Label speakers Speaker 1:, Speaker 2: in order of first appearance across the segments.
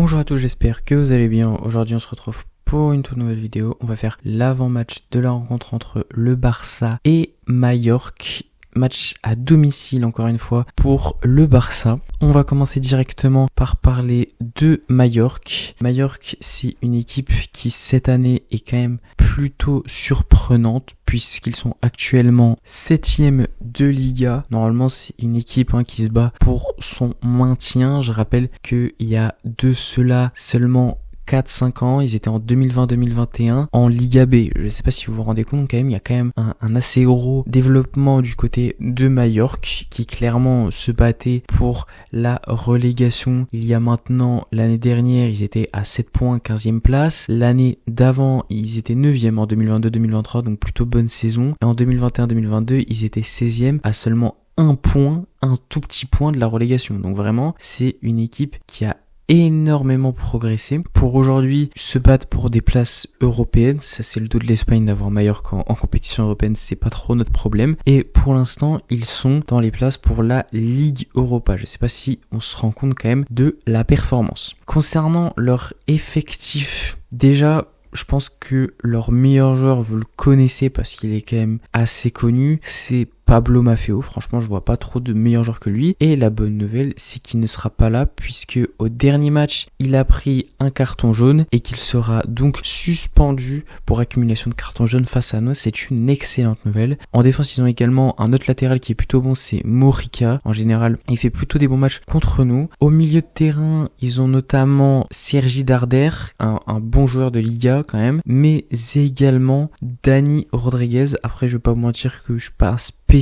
Speaker 1: Bonjour à tous, j'espère que vous allez bien. Aujourd'hui on se retrouve pour une toute nouvelle vidéo. On va faire l'avant-match de la rencontre entre le Barça et Majorque. Match à domicile encore une fois pour le Barça. On va commencer directement par parler de Majorque. Majorque, c'est une équipe qui cette année est quand même plutôt surprenante puisqu'ils sont actuellement 7e de Liga. Normalement, c'est une équipe qui se bat pour son maintien. Je rappelle qu'il y a de cela seulement 4-5 ans, ils étaient en 2020-2021 en Liga B. Je ne sais pas si vous vous rendez compte, il y a quand même un assez gros développement du côté de Majorque qui clairement se battait pour la relégation. Il y a maintenant, l'année dernière, ils étaient à 7 points, 15e place. L'année d'avant, ils étaient 9e en 2022-2023, donc plutôt bonne saison. Et en 2021-2022, ils étaient 16e à seulement un point, un tout petit point de la relégation. Donc vraiment, c'est une équipe qui a énormément progressé. Pour aujourd'hui, se battre pour des places européennes, ça c'est le dos de l'Espagne d'avoir Majorque en compétition européenne, c'est pas trop notre problème. Et pour l'instant, ils sont dans les places pour la Ligue Europa. Je sais pas si on se rend compte quand même de la performance. Concernant leur effectif, déjà, je pense que leur meilleur joueur, vous le connaissez parce qu'il est quand même assez connu, c'est Pablo Maffeo. Franchement, je vois pas trop de meilleurs joueurs que lui. Et la bonne nouvelle, c'est qu'il ne sera pas là puisque au dernier match, il a pris un carton jaune et qu'il sera donc suspendu pour accumulation de cartons jaunes face à nous. C'est une excellente nouvelle. En défense, ils ont également un autre latéral qui est plutôt bon, c'est Morica. En général, il fait plutôt des bons matchs contre nous. Au milieu de terrain, ils ont notamment Sergi Darder, un bon joueur de Liga quand même, mais également Dani Rodriguez. Après, je vais pas vous mentir que je suis pas spécialiste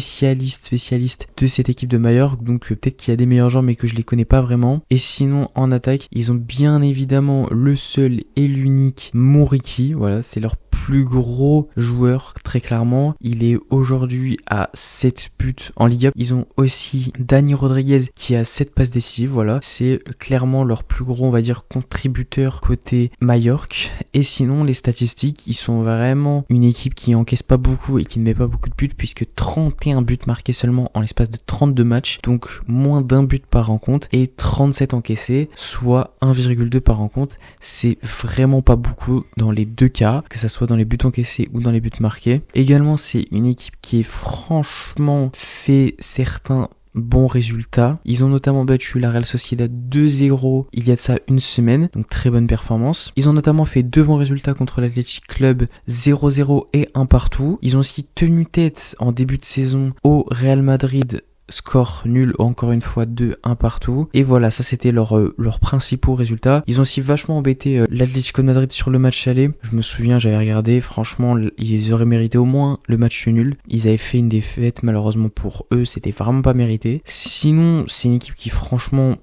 Speaker 1: de cette équipe de Majorque, donc peut-être qu'il y a des meilleurs joueurs mais que je les connais pas vraiment. Et sinon en attaque, ils ont bien évidemment le seul et l'unique Muriqi, voilà, c'est leur plus gros joueur très clairement. Il est aujourd'hui à 7 buts en Liga. Ils ont aussi Dani Rodriguez qui a 7 passes décisives, voilà, c'est clairement leur plus gros, on va dire, contributeur côté Majorque. Et sinon les statistiques, ils sont vraiment une équipe qui encaisse pas beaucoup et qui ne met pas beaucoup de buts puisque 31 buts marqués seulement en l'espace de 32 matchs, donc moins d'un but par rencontre, et 37 encaissés, soit 1,2 par rencontre. C'est vraiment pas beaucoup dans les deux cas, que ça soit dans les buts encaissés ou dans les buts marqués. Également, c'est une équipe qui est franchement fait certains bons résultats. Ils ont notamment battu la Real Sociedad 2-0 il y a de ça une semaine, donc très bonne performance. Ils ont notamment fait 2 bons résultats contre l'Athletic Club, 0-0 et 1 partout. Ils ont aussi tenu tête en début de saison au Real Madrid, score nul encore une fois 2-1 partout. Et voilà, ça c'était leurs principaux résultats. Ils ont aussi vachement embêté l'Atlético de Madrid sur le match aller. Je me souviens, j'avais regardé, franchement ils auraient mérité au moins le match nul. Ils avaient fait une défaite, malheureusement pour eux, c'était vraiment pas mérité. Sinon, c'est une équipe qui franchement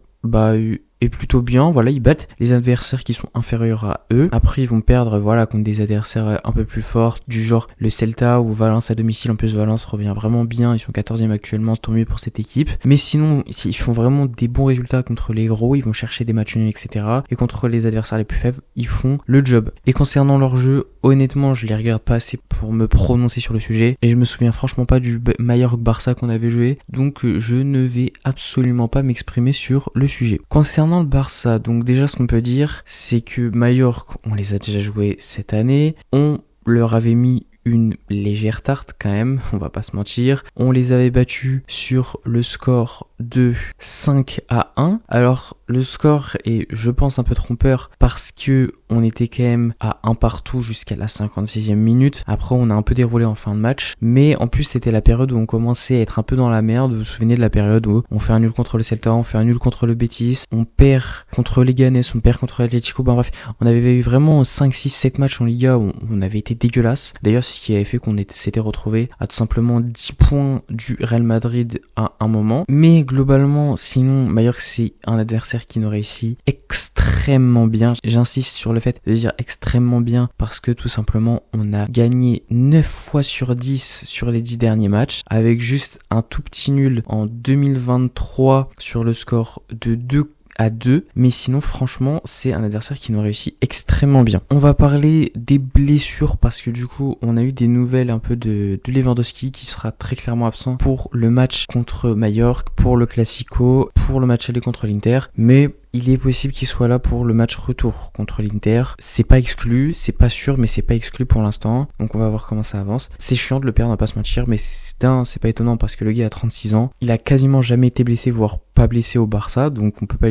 Speaker 1: est plutôt bien, voilà, ils battent les adversaires qui sont inférieurs à eux. Après, ils vont perdre, voilà, contre des adversaires un peu plus forts, du genre le Celta ou Valence à domicile. En plus, Valence revient vraiment bien, ils sont 14e actuellement, tant mieux pour cette équipe. Mais sinon, ils font vraiment des bons résultats contre les gros, ils vont chercher des matchs nuls, etc. Et contre les adversaires les plus faibles, ils font le job. Et concernant leur jeu, honnêtement, je les regarde pas assez pour me prononcer sur le sujet. Et je me souviens franchement pas du Majorque-Barça qu'on avait joué. Donc, je ne vais absolument pas m'exprimer sur le sujet. Concernant le Barça, donc déjà ce qu'on peut dire, c'est que Majorque, on les a déjà joués cette année, on leur avait mis une légère tarte quand même, on va pas se mentir. On les avait battus sur le score de 5-1. Alors le score est, je pense, un peu trompeur parce que on était quand même à 1 partout jusqu'à la 56e minute. Après on a un peu déroulé en fin de match, mais en plus c'était la période où on commençait à être un peu dans la merde. Vous vous souvenez de la période où on fait un nul contre le Celta, on fait un nul contre le Betis, on perd contre Leganés, on perd contre l'Atlético. Bref, on avait eu vraiment 5, 6, 7 matchs en Liga où on avait été dégueulasse. D'ailleurs, ce qui avait fait qu'on s'était retrouvé à tout simplement 10 points du Real Madrid à un moment. Mais globalement, sinon, Majorque, c'est un adversaire qui nous réussit extrêmement bien. J'insiste sur le fait de dire extrêmement bien parce que tout simplement, on a gagné 9 fois sur 10 sur les 10 derniers matchs avec juste un tout petit nul en 2023 sur le score de 2-2, mais sinon franchement c'est un adversaire qui nous réussit extrêmement bien. On va parler des blessures parce que du coup on a eu des nouvelles un peu de Lewandowski qui sera très clairement absent pour le match contre Majorque, pour le Classico, pour le match aller contre l'Inter, mais il est possible qu'il soit là pour le match retour contre l'Inter. C'est pas exclu, c'est pas sûr, mais c'est pas exclu pour l'instant. Donc on va voir comment ça avance. C'est chiant de le perdre, on va pas se mentir, mais c'est pas étonnant parce que le gars a 36 ans. Il a quasiment jamais été blessé, voire pas blessé au Barça, donc on peut pas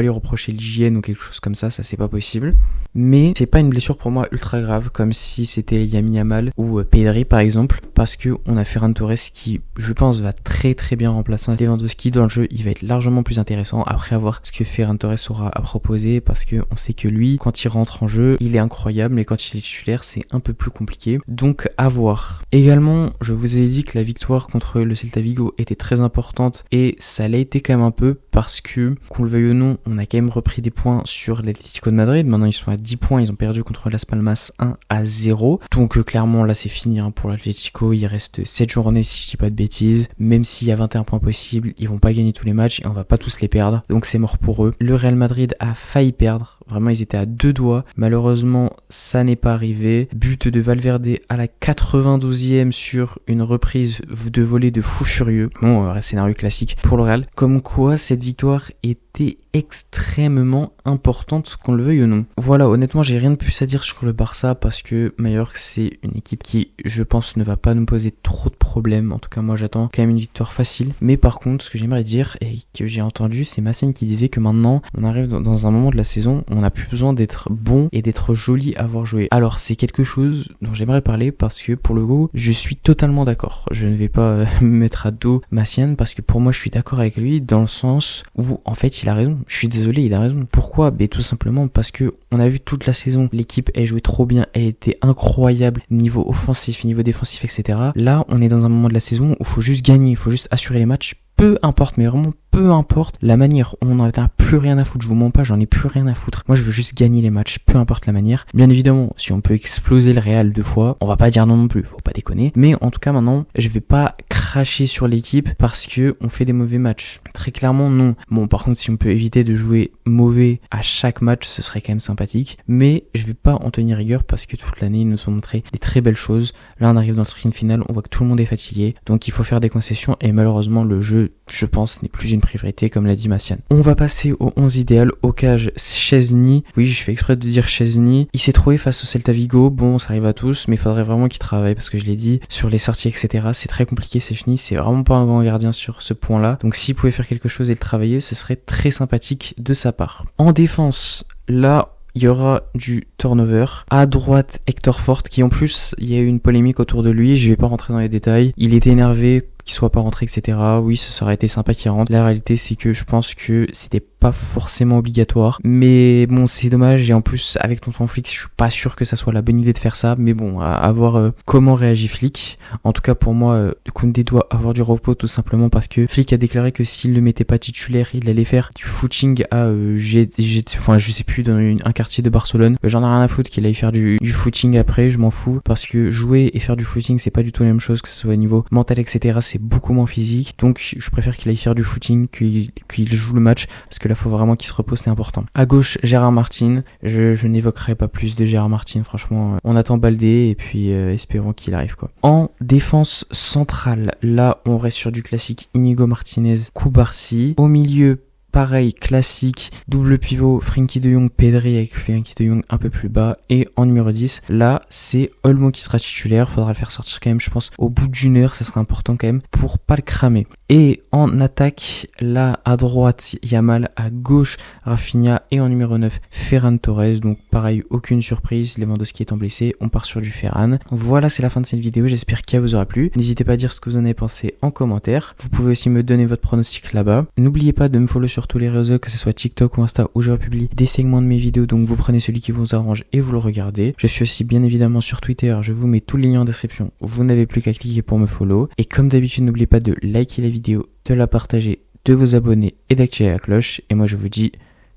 Speaker 1: lui reprocher l'hygiène ou quelque chose comme ça c'est pas possible. Mais c'est pas une blessure pour moi ultra grave, comme si c'était Lamine Yamal ou Pedri par exemple, parce que on a Ferran Torres qui, je pense, va très très bien remplacer Lewandowski dans le jeu. Il va être largement plus intéressant après avoir ce que Ferran Torres aura à proposer, parce que on sait que lui, quand il rentre en jeu, il est incroyable, mais quand il est titulaire, c'est un peu plus compliqué. Donc à voir. Également, je vous ai dit que la victoire contre le Celta Vigo était très importante, et ça l'a été quand même un peu, parce que, qu'on le veuille ou non, on a quand même repris des points sur l'Atlético de Madrid. Maintenant ils sont à 10 points, ils ont perdu contre Las Palmas 1-0. Donc clairement là c'est fini pour l'Atlético, il reste 7 journées si je dis pas de bêtises. Même s'il y a 21 points possibles, ils vont pas gagner tous les matchs et on va pas tous les perdre. Donc c'est mort pour eux. Le Real Madrid a failli perdre. Vraiment, ils étaient à 2 doigts. Malheureusement, ça n'est pas arrivé. But de Valverde à la 92e sur une reprise de volée de fou furieux. Bon, scénario classique pour le Real. Comme quoi, cette victoire était extrêmement importante, qu'on le veuille ou non. Voilà, honnêtement, j'ai rien de plus à dire sur le Barça parce que Mallorca, c'est une équipe qui, je pense, ne va pas nous poser trop de problèmes. En tout cas, moi, j'attends quand même une victoire facile. Mais par contre, ce que j'aimerais dire et que j'ai entendu, c'est Massène qui disait que maintenant, on arrive dans un moment de la saison, on n'a plus besoin d'être bon et d'être joli à voir jouer. Alors, c'est quelque chose dont j'aimerais parler parce que, pour le coup, je suis totalement d'accord. Je ne vais pas me mettre à dos Massène parce que pour moi, je suis d'accord avec lui dans le sens où, en fait, il a raison. Je suis désolé, il a raison. Pourquoi? Ben tout simplement parce que on a vu toute la saison, l'équipe elle jouait trop bien, elle était incroyable niveau offensif, niveau défensif, etc. Là, on est dans un moment de la saison où il faut juste gagner, il faut juste assurer les matchs. Peu importe, mais vraiment peu importe la manière, on n'en a plus rien à foutre, je vous mens pas, j'en ai plus rien à foutre. Moi je veux juste gagner les matchs, peu importe la manière. Bien évidemment, si on peut exploser le Real 2 fois, on va pas dire non plus, faut pas déconner. Mais en tout cas maintenant, je vais pas cracher sur l'équipe parce que on fait des mauvais matchs. Très clairement non. Bon par contre si on peut éviter de jouer mauvais à chaque match, ce serait quand même sympathique. Mais je vais pas en tenir rigueur parce que toute l'année ils nous ont montré des très belles choses. Là on arrive dans le sprint final, on voit que tout le monde est fatigué, donc il faut faire des concessions et malheureusement le jeu, je pense, n'est plus une priorité comme l'a dit Massiane. On va passer au 11 idéal. Au cage, Szczesny. Oui, je fais exprès de dire Szczesny. Il s'est trouvé face au Celta Vigo. Bon, ça arrive à tous, mais il faudrait vraiment qu'il travaille parce que je l'ai dit, sur les sorties, etc. C'est très compliqué, Szczesny. C'est vraiment pas un grand gardien sur ce point-là. Donc s'il pouvait faire quelque chose et le travailler, ce serait très sympathique de sa part. En défense, là, il y aura du turnover. À droite, Hector Fort, qui en plus, il y a eu une polémique autour de lui. Je vais pas rentrer dans les détails. Il était énervé qu'il soit pas rentré, etc. Oui, ça aurait été sympa qu'il rentre. La réalité, c'est que je pense que c'était pas forcément obligatoire. Mais bon, c'est dommage. Et en plus, avec Tonton Flick, je suis pas sûr que ça soit la bonne idée de faire ça. Mais bon, à voir comment réagit Flick. En tout cas, pour moi, Koundé doit avoir du repos tout simplement parce que Flick a déclaré que s'il le mettait pas titulaire, il allait faire du footing à je sais plus, dans un quartier de Barcelone. J'en ai rien à foutre qu'il aille faire du footing après, je m'en fous. Parce que jouer et faire du footing, c'est pas du tout la même chose, que ce soit au niveau mental, etc. C'est beaucoup moins physique. Donc, je préfère qu'il aille faire du footing qu'il joue le match. Parce que là, faut vraiment qu'il se repose, c'est important. À gauche, Gérard Martin. Je n'évoquerai pas plus de Gérard Martin. Franchement, on attend Baldé et puis espérons qu'il arrive, quoi. En défense centrale, là, on reste sur du classique Inigo Martinez, Cubarsí. Au milieu, pareil, classique, double pivot, Frenkie de Jong, Pedri avec Frenkie de Jong un peu plus bas. Et en numéro 10, là, c'est Olmo qui sera titulaire. Faudra le faire sortir quand même, je pense, au bout d'une heure. Ça sera important quand même pour pas le cramer. Et en attaque, là, à droite, Yamal, à gauche, Rafinha. Et en numéro 9, Ferran Torres. Donc pareil, aucune surprise. Lewandowski étant blessé, on part sur du Ferran. Voilà, c'est la fin de cette vidéo. J'espère qu'elle vous aura plu. N'hésitez pas à dire ce que vous en avez pensé en commentaire. Vous pouvez aussi me donner votre pronostic là-bas. N'oubliez pas de me follow sur tous les réseaux, que ce soit TikTok ou Insta, où je republie des segments de mes vidéos, donc vous prenez celui qui vous arrange et vous le regardez. Je suis aussi bien évidemment sur Twitter, je vous mets tous les liens en description, vous n'avez plus qu'à cliquer pour me follow. Et comme d'habitude, n'oubliez pas de liker la vidéo, de la partager, de vous abonner et d'activer la cloche. Et moi je vous dis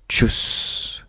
Speaker 1: tchuss.